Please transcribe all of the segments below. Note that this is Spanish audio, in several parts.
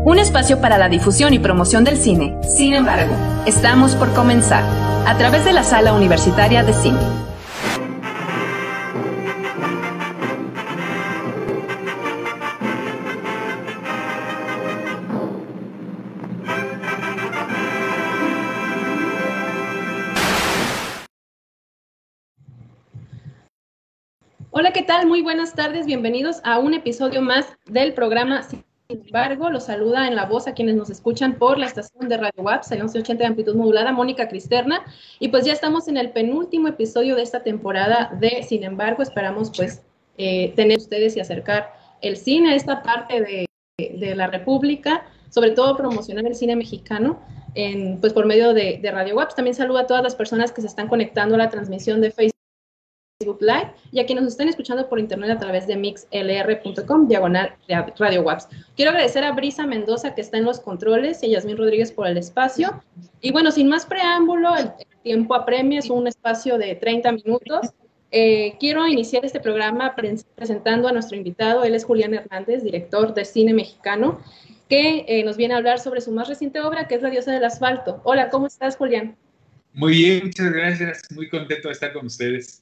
Un espacio para la difusión y promoción del cine. Sin embargo, estamos por comenzar, a través de la Sala Universitaria de Cine. Hola, ¿qué tal? Muy buenas tardes, bienvenidos a un episodio más del programa Sin embargo. Los saluda en la voz a quienes nos escuchan por la estación de Radio WAP, 1180 de amplitud modulada, Mónica Cristerna, y pues ya estamos en el penúltimo episodio de esta temporada de Sin embargo. Esperamos pues tener ustedes y acercar el cine a esta parte de la República, sobre todo promocionar el cine mexicano pues por medio de Radio WAP. También saludo a todas las personas que se están conectando a la transmisión de Facebook Live y a quienes nos están escuchando por internet a través de mixlr.com/Radio WAPS. Quiero agradecer a Brisa Mendoza, que está en los controles, y a Yasmín Rodríguez por el espacio. Y bueno, sin más preámbulo, el tiempo apremia, es un espacio de 30 minutos. Quiero iniciar este programa presentando a nuestro invitado. Él es Julián Hernández, director de cine mexicano, que nos viene a hablar sobre su más reciente obra, que es La diosa del asfalto. Hola, ¿cómo estás, Julián? Muy bien, muchas gracias. Muy contento de estar con ustedes.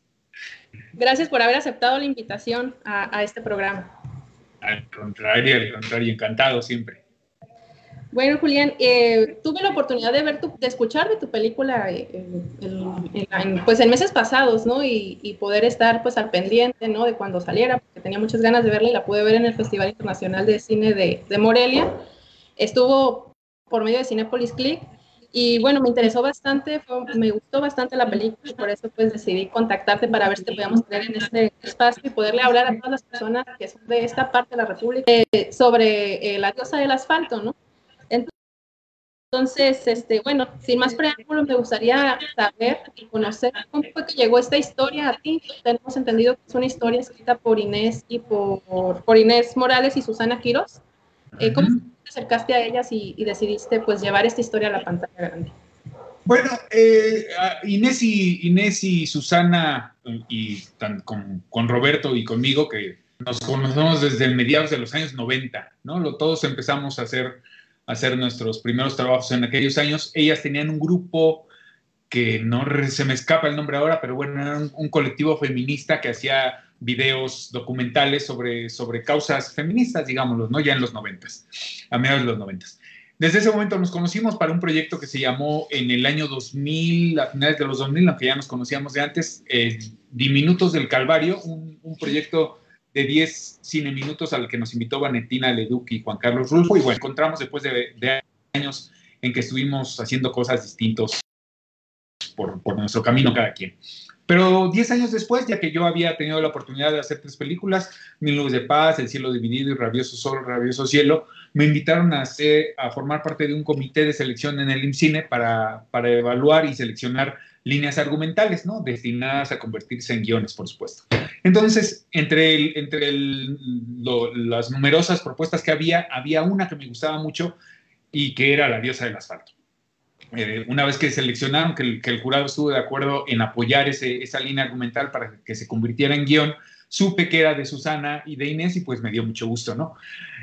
Gracias por haber aceptado la invitación a este programa. Al contrario, encantado siempre. Bueno, Julián, tuve la oportunidad de escuchar de tu película pues en meses pasados, ¿no? Y poder estar pues al pendiente, ¿no? De cuando saliera, porque tenía muchas ganas de verla y la pude ver en el Festival Internacional de Cine de Morelia. Estuvo por medio de Cinépolis Click. Y bueno, me interesó bastante, me gustó bastante la película, y por eso pues decidí contactarte para ver si te podíamos tener en este espacio y poderle hablar a todas las personas que son de esta parte de la República sobre La diosa del asfalto, ¿no? Entonces, bueno, sin más preámbulos, me gustaría saber y conocer cómo fue que llegó esta historia a ti. Tenemos entendido que es una historia escrita por Inés y por Inés Morales y Susana Quirós. ¿Cómo te acercaste a ellas y decidiste pues llevar esta historia a la pantalla grande? Bueno, Inés y Susana, y con Roberto y conmigo, que nos conocemos desde mediados de los años 90, ¿no? Todos empezamos a hacer nuestros primeros trabajos en aquellos años. Ellas tenían un grupo que no se me escapa el nombre ahora, pero bueno, era un colectivo feminista que hacía videos documentales sobre causas feministas, digámoslo, ¿no? Ya en los 90s, a mediados de los 90s. Desde ese momento nos conocimos para un proyecto que se llamó en el año 2000, a finales de los 2000, aunque ya nos conocíamos de antes, Diminutos del Calvario, un proyecto de 10 cineminutos al que nos invitó Valentina Leduc y Juan Carlos Rulfo. Y bueno, encontramos después de años en que estuvimos haciendo cosas distintas por nuestro camino cada quien. Pero 10 años después, ya que yo había tenido la oportunidad de hacer 3 películas, Mil nubes de paz, El cielo dividido y Rabioso sol, rabioso cielo, me invitaron a formar parte de un comité de selección en el IMCINE para evaluar y seleccionar líneas argumentales, ¿no? Destinadas a convertirse en guiones, por supuesto. Entonces, entre las numerosas propuestas que había una que me gustaba mucho y que era La diosa del asfalto. Una vez que seleccionaron, que el jurado estuvo de acuerdo en apoyar esa línea argumental para que se convirtiera en guión, supe que era de Susana y de Inés y pues me dio mucho gusto, ¿no?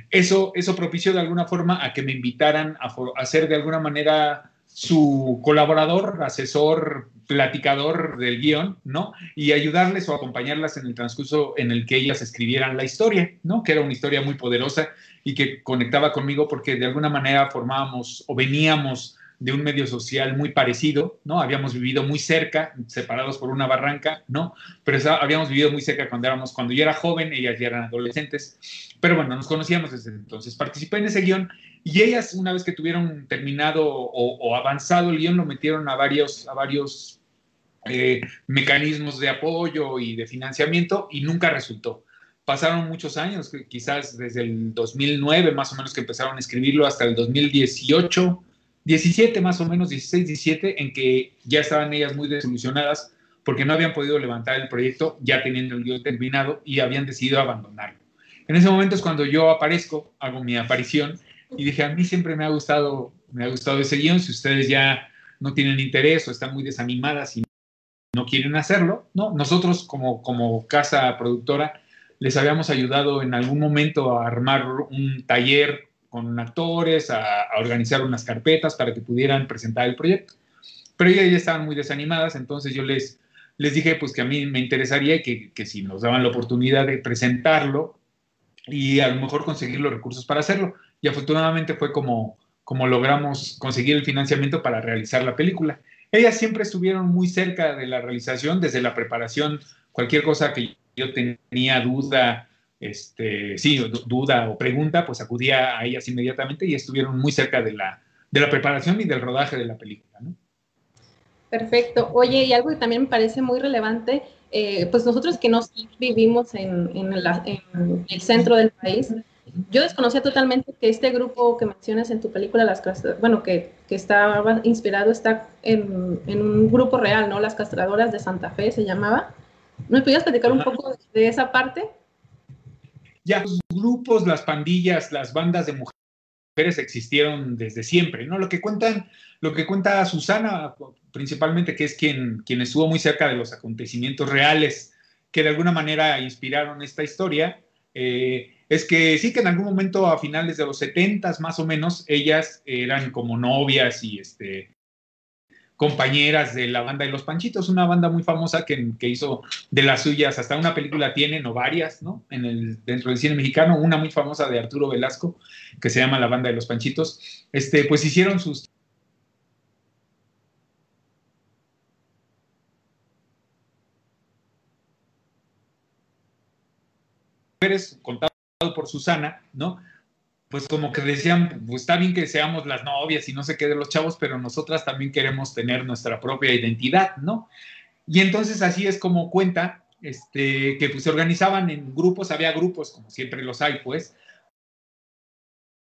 Eso propició de alguna forma a que me invitaran a ser de alguna manera su colaborador, asesor, platicador del guión, ¿no? Y ayudarles o acompañarlas en el transcurso en el que ellas escribieran la historia, ¿no? Que era una historia muy poderosa y que conectaba conmigo porque de alguna manera formábamos o veníamos de un medio social muy parecido, ¿no? Habíamos vivido muy cerca, separados por una barranca, ¿no? Pero habíamos vivido muy cerca cuando yo era joven, ellas ya eran adolescentes, pero bueno, nos conocíamos desde entonces. Participé en ese guión y ellas, una vez que tuvieron terminado o avanzado el guión, lo metieron a varios mecanismos de apoyo y de financiamiento y nunca resultó. Pasaron muchos años, quizás desde el 2009 más o menos que empezaron a escribirlo hasta el 2018, 17 más o menos, 16, 17, en que ya estaban ellas muy desilusionadas porque no habían podido levantar el proyecto ya teniendo el guión terminado y habían decidido abandonarlo. En ese momento es cuando yo aparezco, hago mi aparición y dije, a mí siempre me ha gustado ese guión, si ustedes ya no tienen interés o están muy desanimadas y no quieren hacerlo, ¿no? Nosotros como casa productora les habíamos ayudado en algún momento a armar un taller con actores, a organizar unas carpetas para que pudieran presentar el proyecto. Pero ellas ya estaban muy desanimadas, entonces yo les dije pues que a mí me interesaría que si nos daban la oportunidad de presentarlo y a lo mejor conseguir los recursos para hacerlo. Y afortunadamente fue como logramos conseguir el financiamiento para realizar la película. Ellas siempre estuvieron muy cerca de la realización, desde la preparación, cualquier cosa que yo tenía duda, duda o pregunta, pues acudía a ellas inmediatamente y estuvieron muy cerca de la preparación y del rodaje de la película, ¿no? Perfecto. Oye, y algo que también me parece muy relevante, pues nosotros que no vivimos en el centro del país, yo desconocía totalmente que este grupo que mencionas en tu película, bueno, que estaba inspirado, está en un grupo real, ¿no? Las Castradoras de Santa Fe se llamaba. ¿Me podías platicar un poco de esa parte? Ya, los grupos, las pandillas, las bandas de mujeres existieron desde siempre, ¿no? Lo que cuenta Susana, principalmente, que es quien estuvo muy cerca de los acontecimientos reales que de alguna manera inspiraron esta historia, es que sí que en algún momento a finales de los 70s más o menos, ellas eran como novias y compañeras de la banda de Los Panchitos, una banda muy famosa que hizo de las suyas, hasta una película tienen, o varias, ¿no? Dentro del cine mexicano, una muy famosa de Arturo Velasco, que se llama La Banda de Los Panchitos, pues hicieron sus mujeres, contado por Susana, ¿no? Pues como que decían, pues está bien que seamos las novias y no sé qué de los chavos, pero nosotras también queremos tener nuestra propia identidad, ¿no? Y entonces así es como cuenta, que pues se organizaban en grupos, había grupos, como siempre los hay, pues,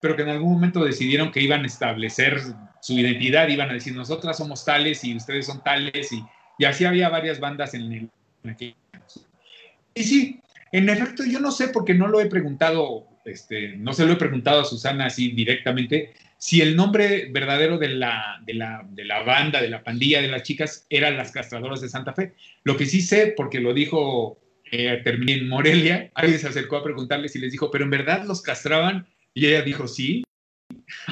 pero que en algún momento decidieron que iban a establecer su identidad, iban a decir, nosotras somos tales y ustedes son tales, y así había varias bandas en aquel. Y sí, en efecto, yo no sé porque no lo he preguntado, no se lo he preguntado a Susana así directamente, si el nombre verdadero de la banda, de la pandilla de las chicas, eran las Castradoras de Santa Fe. Lo que sí sé, porque lo dijo, terminé en Morelia, alguien se acercó a preguntarle si les dijo, pero en verdad los castraban, y ella dijo, sí,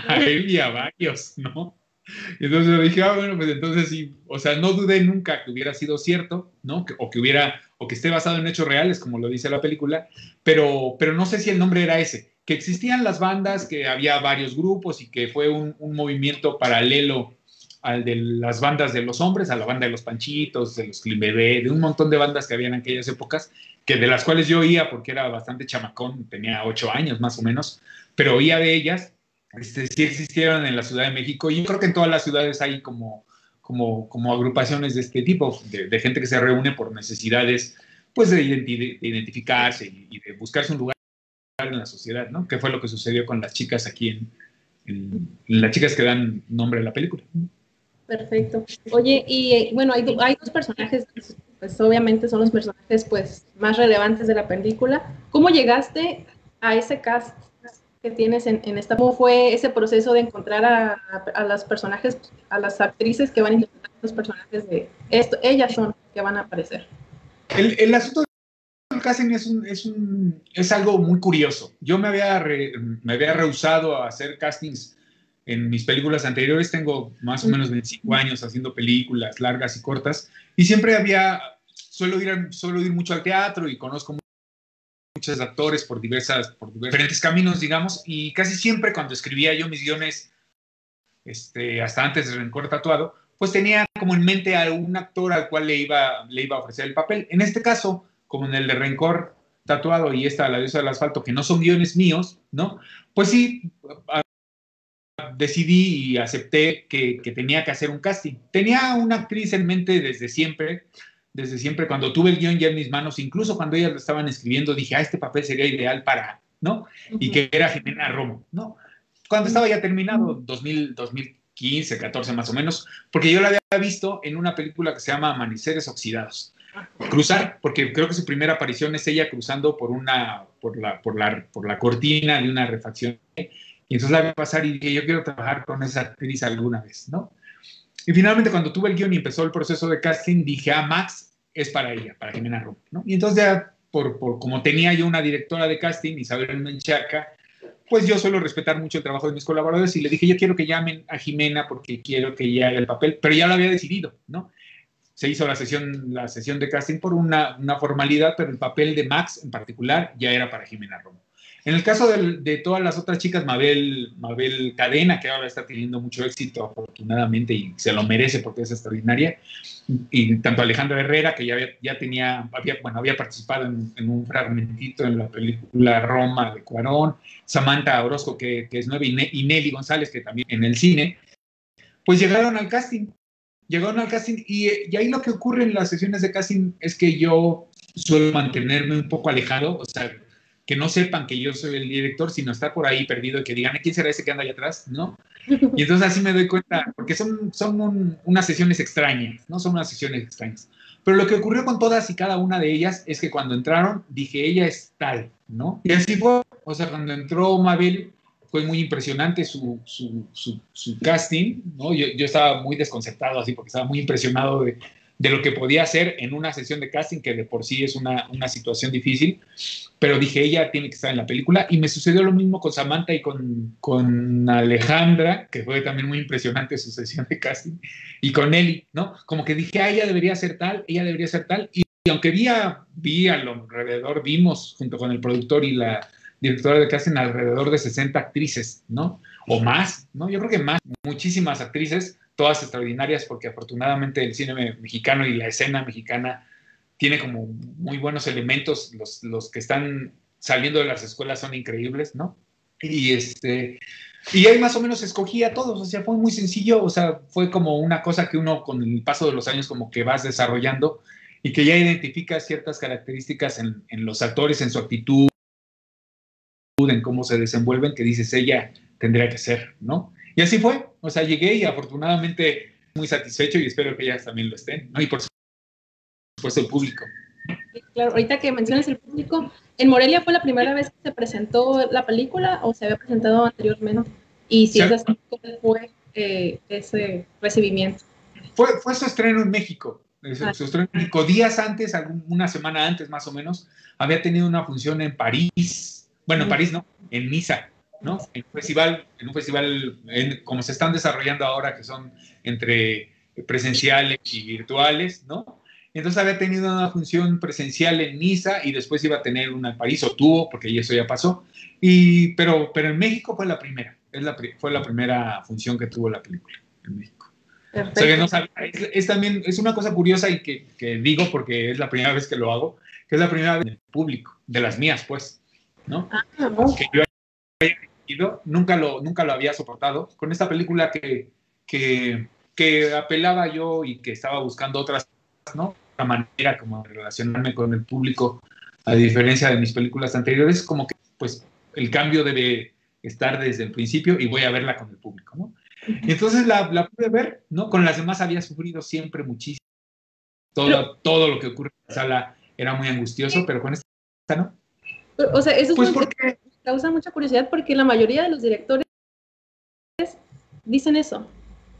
a él y a varios, ¿no? Y entonces yo dije, bueno, pues entonces sí, o sea, no dudé nunca que hubiera sido cierto, ¿no? O que esté basado en hechos reales, como lo dice la película, pero no sé si el nombre era ese, que existían las bandas, que había varios grupos y que fue un movimiento paralelo al de las bandas de los hombres, a la banda de los Panchitos, de los Clean Bebé, de un montón de bandas que había en aquellas épocas, que de las cuales yo oía porque era bastante chamacón, tenía 8 años más o menos, pero oía de ellas. Sí existieron en la Ciudad de México y yo creo que en todas las ciudades hay como agrupaciones de este tipo, de gente que se reúne por necesidades, pues de identificarse y de buscarse un lugar en la sociedad, ¿no? Que fue lo que sucedió con las chicas aquí en las chicas que dan nombre a la película. Perfecto. Oye, y bueno, hay dos personajes, pues obviamente son los personajes pues más relevantes de la película. ¿Cómo llegaste a ese cast que tienes en esta? ¿Cómo fue ese proceso de encontrar a los personajes, a las actrices que van a interpretar a los personajes de esto? Ellas son que van a aparecer. El asunto del casting es algo muy curioso. Yo me había rehusado a hacer castings en mis películas anteriores. Tengo más o menos 25 años haciendo películas largas y cortas y siempre suelo ir mucho al teatro y conozco muchos actores por diferentes caminos, digamos, y casi siempre cuando escribía yo mis guiones, hasta antes de Rencor Tatuado, pues tenía como en mente a un actor al cual le iba a ofrecer el papel. En este caso, como en el de Rencor Tatuado y La Diosa del Asfalto, que no son guiones míos, ¿no? Pues sí, decidí y acepté que tenía que hacer un casting. Tenía una actriz en mente desde siempre, cuando tuve el guión ya en mis manos, incluso cuando ellas lo estaban escribiendo, dije, este papel sería ideal para, ¿no? Y que era Jimena Romo, ¿no? Cuando estaba ya terminado, 2015, 14 más o menos, porque yo la había visto en una película que se llama Amaneceres Oxidados. Cruzar, porque creo que su primera aparición es ella cruzando por la cortina de una refacción. Y entonces la voy a pasar y dije, yo quiero trabajar con esa actriz alguna vez, ¿no? Y finalmente cuando tuve el guión y empezó el proceso de casting, dije, Max es para ella, para Jimena Romo, ¿no? Y entonces ya, como tenía yo una directora de casting, Isabel Menchaca, pues yo suelo respetar mucho el trabajo de mis colaboradores y le dije, yo quiero que llamen a Jimena porque quiero que ella haga el papel, pero ya lo había decidido, ¿no? Se hizo la sesión de casting por una formalidad, pero el papel de Max en particular ya era para Jimena Romo. En el caso de todas las otras chicas, Mabel Cadena, que ahora está teniendo mucho éxito afortunadamente y se lo merece porque es extraordinaria, y tanto Alejandra Herrera, que había participado en un fragmentito en la película Roma de Cuarón, Samantha Orozco, que es nueva, y Nelly González, que también en el cine, pues llegaron al casting y ahí lo que ocurre en las sesiones de casting es que yo suelo mantenerme un poco alejado, o sea, que no sepan que yo soy el director, sino estar por ahí perdido y que digan, ¿quién será ese que anda allá atrás? ¿No? Y entonces así me doy cuenta, porque son unas sesiones extrañas, ¿no? Son unas sesiones extrañas. Pero lo que ocurrió con todas y cada una de ellas es que cuando entraron, dije, ella es tal, ¿no? Y así fue, o sea, cuando entró Mabel, fue muy impresionante su casting, ¿no? Yo estaba muy desconcertado así porque estaba muy impresionado de lo que podía hacer en una sesión de casting que de por sí es una situación difícil, pero dije, ella tiene que estar en la película, y me sucedió lo mismo con Samantha y con Alejandra, que fue también muy impresionante su sesión de casting, y con Nelly, ¿no? Como que dije, ella debería ser tal, y aunque vi alrededor, vimos junto con el productor y la directora de casting alrededor de 60 actrices, ¿no? O más, ¿no? Yo creo que más, muchísimas actrices, todas extraordinarias, porque afortunadamente el cine mexicano y la escena mexicana tiene como muy buenos elementos, los que están saliendo de las escuelas son increíbles, ¿no? Y ahí más o menos escogí a todos, o sea, fue muy sencillo, o sea, fue como una cosa que uno con el paso de los años como que vas desarrollando y que ya identifica ciertas características en los actores, en su actitud, en cómo se desenvuelven, que dices, ella tendría que ser, ¿no? Y así fue, o sea, llegué y afortunadamente muy satisfecho y espero que ellas también lo estén, ¿no? Y por supuesto el público. Claro, ahorita que mencionas el público, ¿en Morelia fue la primera vez que se presentó la película o se había presentado anteriormente? Y si es así, ¿cómo fue ese recibimiento? Fue su estreno en México. Su estreno en México. Días antes, una semana antes más o menos, había tenido una función en París. Bueno, en París no, en Niza, ¿no? En un festival como se están desarrollando ahora, que son entre presenciales y virtuales, ¿no? Entonces había tenido una función presencial en Niza y después iba a tener una en París, o tuvo, porque eso ya pasó. Pero en México fue la primera. Fue la primera función que tuvo la película en México. Perfecto. O sea, que no sabía, también es una cosa curiosa y que digo porque es la primera vez que lo hago, que es la primera vez en el público, de las mías, pues, ¿no? Que yo haya ido, nunca lo había soportado. Con esta película que apelaba yo y que estaba buscando otras, ¿no? Otra manera como de relacionarme con el público, a diferencia de mis películas anteriores, como que, pues, el cambio debe estar desde el principio y voy a verla con el público, ¿no? Y entonces la pude ver, ¿no? Con las demás había sufrido siempre muchísimo. Todo lo que ocurre en la sala era muy angustioso, pero con esta no. O sea, eso pues es porque causa mucha curiosidad porque la mayoría de los directores dicen eso.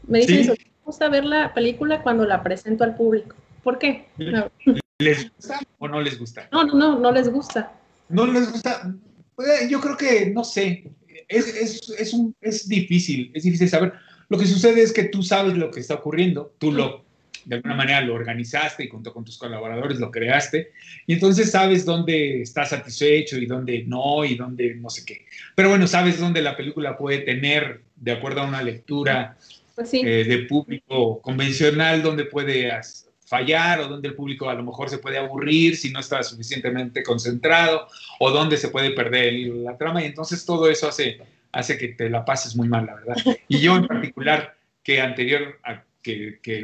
Me dicen eso. Me gusta ver la película cuando la presento al público. ¿Por qué? No. ¿Les gusta o no les gusta? No les gusta. No les gusta. Yo creo que, no sé, es difícil saber. Lo que sucede es que tú sabes lo que está ocurriendo, de alguna manera lo organizaste y junto con tus colaboradores lo creaste, y entonces sabes dónde estás satisfecho y dónde no sé qué. Pero bueno, sabes dónde la película puede tener, de acuerdo a una lectura Pues sí. De público convencional, donde puede fallar o donde el público a lo mejor se puede aburrir si no está suficientemente concentrado o donde se puede perder la trama, y entonces todo eso hace que te la pases muy mal, la verdad. Y yo en particular, que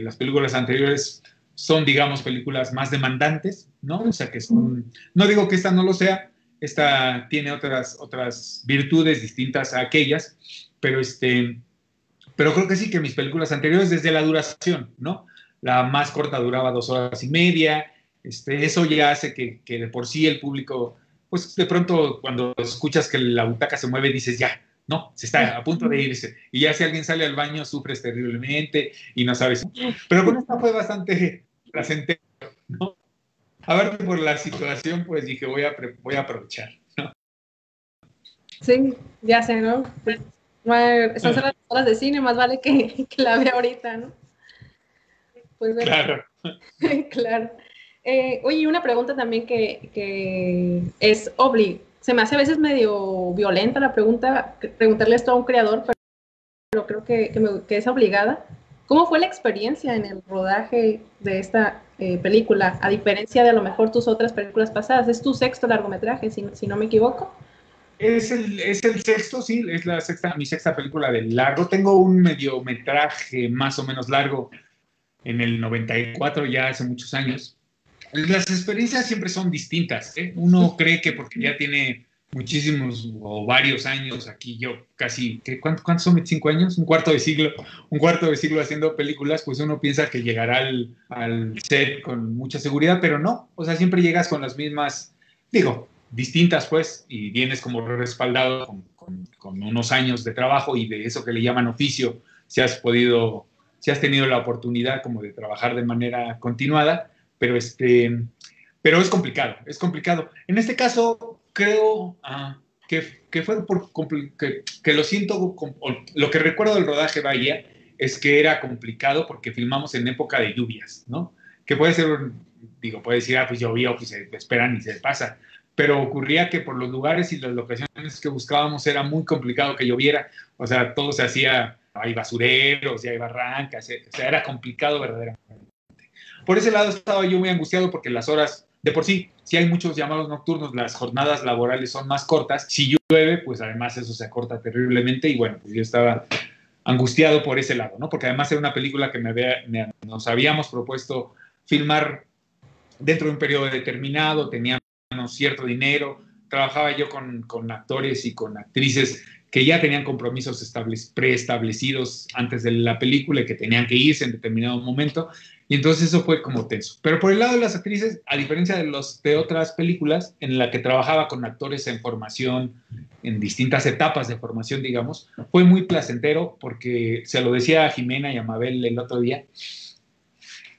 las películas anteriores son, digamos, películas más demandantes, ¿no? O sea, que son, no digo que esta no lo sea, esta tiene otras virtudes distintas a aquellas, pero creo que sí, que mis películas anteriores, desde la duración, ¿no? La más corta duraba 2 horas y media, eso ya hace que de por sí el público, pues de pronto cuando escuchas que la butaca se mueve, dices, ya, no, se está a punto de irse. Y ya si alguien sale al baño, sufres terriblemente y no sabes. Pero con esta fue bastante placentero, ¿no? A ver, por la situación, pues dije, voy a aprovechar, ¿no? Sí, ya sé, ¿no? Pues, están cerradas las horas de cine, más vale que la vea ahorita, ¿no? Pues bueno, Claro. claro. Oye, una pregunta también que es se me hace a veces medio violenta la pregunta, preguntarle esto a un creador, pero creo que es obligada. ¿Cómo fue la experiencia en el rodaje de esta película? A diferencia de a lo mejor tus otras películas pasadas, es tu sexto largometraje, si no me equivoco. Es el sexto, sí, es mi sexta película de largo. Tengo un mediometraje más o menos largo en el 94, ya hace muchos años. Las experiencias siempre son distintas, ¿eh? Uno cree que porque ya tiene muchísimos o varios años aquí, yo casi, ¿cuántos son 25 años? Un cuarto de siglo haciendo películas, pues uno piensa que llegará al set con mucha seguridad, pero no, o sea, siempre llegas con las mismas, digo, distintas pues, y vienes como respaldado con unos años de trabajo y de eso que le llaman oficio, si has tenido la oportunidad como de trabajar de manera continuada, pero pero es complicado, es complicado. En este caso, creo que fue que lo siento, lo que recuerdo del rodaje, vaya, es que era complicado porque filmamos en época de lluvias, ¿no? Que puede ser, puede decir, pues llovía o pues se esperan y se pasa, pero ocurría que por los lugares y las locaciones que buscábamos era muy complicado que lloviera, o sea, todo se hacía, hay basureros y hay barrancas, o sea, era complicado verdaderamente. Por ese lado estaba yo muy angustiado porque las horas, de por sí, si hay muchos llamados nocturnos, las jornadas laborales son más cortas. Si llueve, pues además eso se acorta terriblemente y bueno, pues yo estaba angustiado por ese lado, ¿no? Porque además era una película que nos habíamos propuesto filmar dentro de un periodo determinado, teníamos cierto dinero, trabajaba yo con actores y con actrices que ya tenían compromisos preestablecidos antes de la película y que tenían que irse en determinado momento, y entonces eso fue como tenso. Pero por el lado de las actrices, a diferencia de otras películas en la que trabajaba con actores en formación, en distintas etapas de formación, digamos, fue muy placentero porque se lo decía a Jimena y a Mabel el otro día,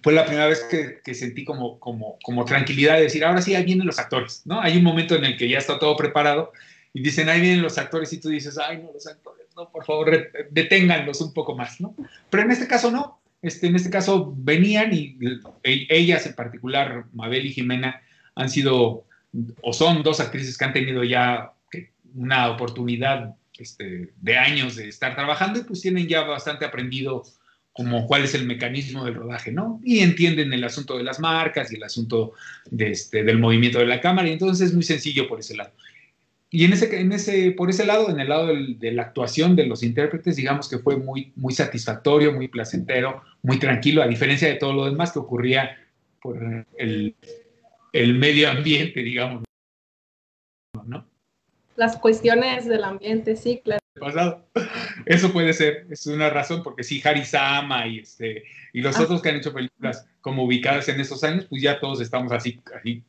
fue la primera vez que sentí como tranquilidad de decir, ahora sí, ahí vienen los actores, ¿no? Hay un momento en el que ya está todo preparado y dicen, ahí vienen los actores y tú dices, ay, no, los actores, no, por favor, deténganlos un poco más, ¿no? Pero en este caso no, en este caso venían y ellas en particular, Mabel y Jimena, han sido o son dos actrices que han tenido ya una oportunidad de años de estar trabajando y pues tienen ya bastante aprendido como cuál es el mecanismo del rodaje, ¿no? Y entienden el asunto de las marcas y el asunto del movimiento de la cámara, y entonces es muy sencillo por ese lado. Y por ese lado, en el lado de la actuación de los intérpretes, digamos que fue muy, muy satisfactorio, muy placentero, muy tranquilo, a diferencia de todo lo demás que ocurría por el medio ambiente, digamos, ¿no? Las cuestiones del ambiente, sí, claro. Pasado. Eso puede ser, es una razón, porque sí, Harisama y los otros que han hecho películas como ubicadas en esos años, pues ya todos estamos así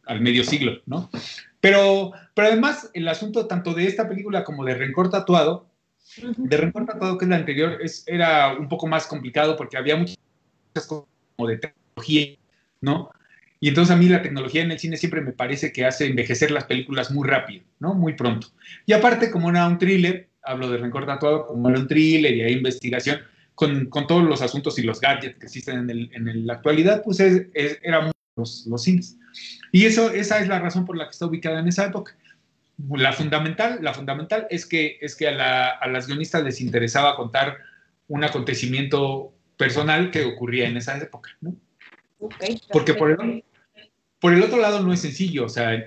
al medio siglo, ¿no? Pero además, el asunto tanto de esta película como de Rencor Tatuado, que es la anterior, era un poco más complicado porque había muchas cosas como de tecnología, ¿no? Y entonces a mí la tecnología en el cine siempre me parece que hace envejecer las películas muy rápido, ¿no? Muy pronto. Y aparte, como era un thriller, hablo de Rencor Tatuado, como era un thriller y hay investigación, con todos los asuntos y los gadgets que existen en la actualidad, pues eran los cines. Y esa es la razón por la que está ubicada en esa época. La fundamental es que a las guionistas les interesaba contar un acontecimiento personal que ocurría en esa época, ¿no? Okay, Porque por el otro lado no es sencillo, o sea,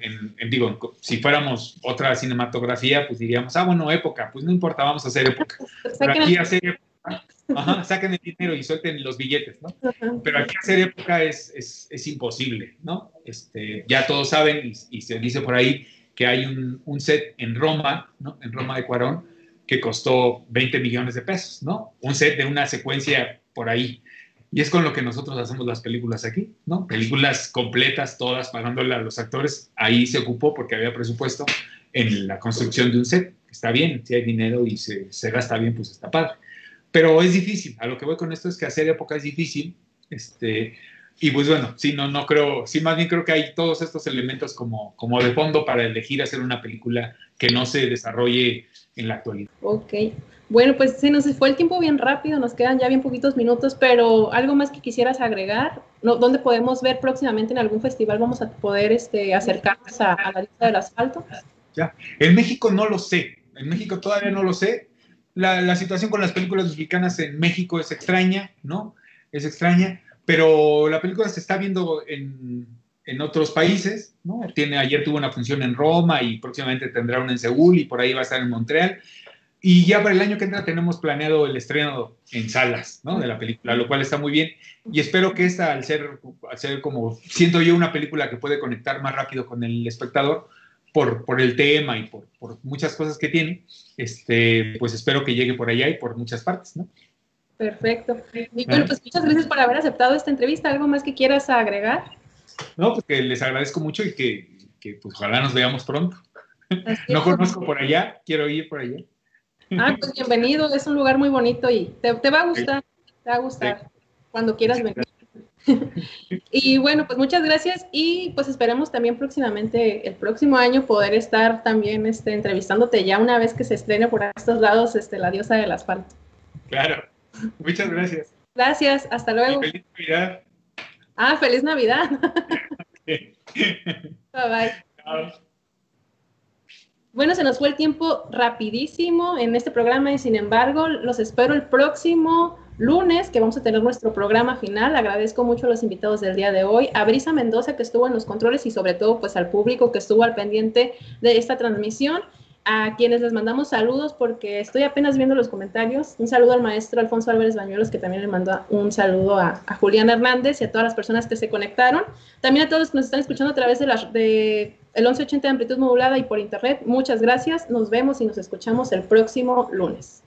si fuéramos otra cinematografía, pues diríamos, bueno, época, pues no importa, vamos a hacer época. Pero aquí hacer época, saquen el dinero y suelten los billetes, ¿no? Pero aquí hacer época es imposible, ¿no? Ya todos saben y se dice por ahí que hay un set en Roma, ¿no? En Roma de Cuarón, que costó 20 millones de pesos, ¿no? Un set de una secuencia por ahí. Y es con lo que nosotros hacemos las películas aquí, ¿no? Películas completas, todas pagándole a los actores. Ahí se ocupó porque había presupuesto en la construcción de un set. Está bien, si hay dinero y se gasta bien, pues está padre. Pero es difícil. A lo que voy con esto es que hacer época es difícil. Y pues bueno, sí, no creo, sí, más bien creo que hay todos estos elementos como de fondo para elegir hacer una película que no se desarrolle en la actualidad. Ok. Bueno, pues se nos fue el tiempo bien rápido, nos quedan ya bien poquitos minutos, pero algo más que quisieras agregar, ¿no? ¿Dónde podemos ver próximamente en algún festival? Vamos a poder acercarnos a la lista del asfalto. Ya. En México no lo sé, en México todavía no lo sé. La situación con las películas mexicanas en México es extraña, ¿no? Es extraña, pero la película se está viendo en otros países, ¿no? Ayer tuvo una función en Roma y próximamente tendrá una en Seúl y por ahí va a estar en Montreal. Y ya para el año que entra tenemos planeado el estreno en salas, ¿no? De la película, lo cual está muy bien. Y espero que esta, al ser como, siento yo, una película que puede conectar más rápido con el espectador por el tema y por muchas cosas que tiene, pues espero que llegue por allá y por muchas partes, ¿no? Perfecto. Y bueno, pues muchas gracias por haber aceptado esta entrevista. ¿Algo más que quieras agregar? No, pues que les agradezco mucho y que pues ojalá nos veamos pronto. No Es. conozco por allá, quiero ir por allá. Ah, pues bienvenido, es un lugar muy bonito y te va a gustar, te va a gustar cuando quieras venir. Y bueno, pues muchas gracias y pues esperemos también próximamente, el próximo año, poder estar también entrevistándote ya una vez que se estrene por estos lados La Diosa del Asfalto. Claro, muchas gracias. Gracias, hasta luego. Y feliz Navidad. Ah, feliz Navidad. Okay. Bye bye. Chao. Bueno, se nos fue el tiempo rapidísimo en este programa y sin embargo los espero el próximo lunes que vamos a tener nuestro programa final. Agradezco mucho a los invitados del día de hoy, a Brisa Mendoza que estuvo en los controles y sobre todo pues al público que estuvo al pendiente de esta transmisión, a quienes les mandamos saludos porque estoy apenas viendo los comentarios. Un saludo al maestro Alfonso Álvarez Bañuelos que también le mandó un saludo a Julián Hernández y a todas las personas que se conectaron. También a todos los que nos están escuchando a través de el 1180 de amplitud modulada y por internet. Muchas gracias. Nos vemos y nos escuchamos el próximo lunes.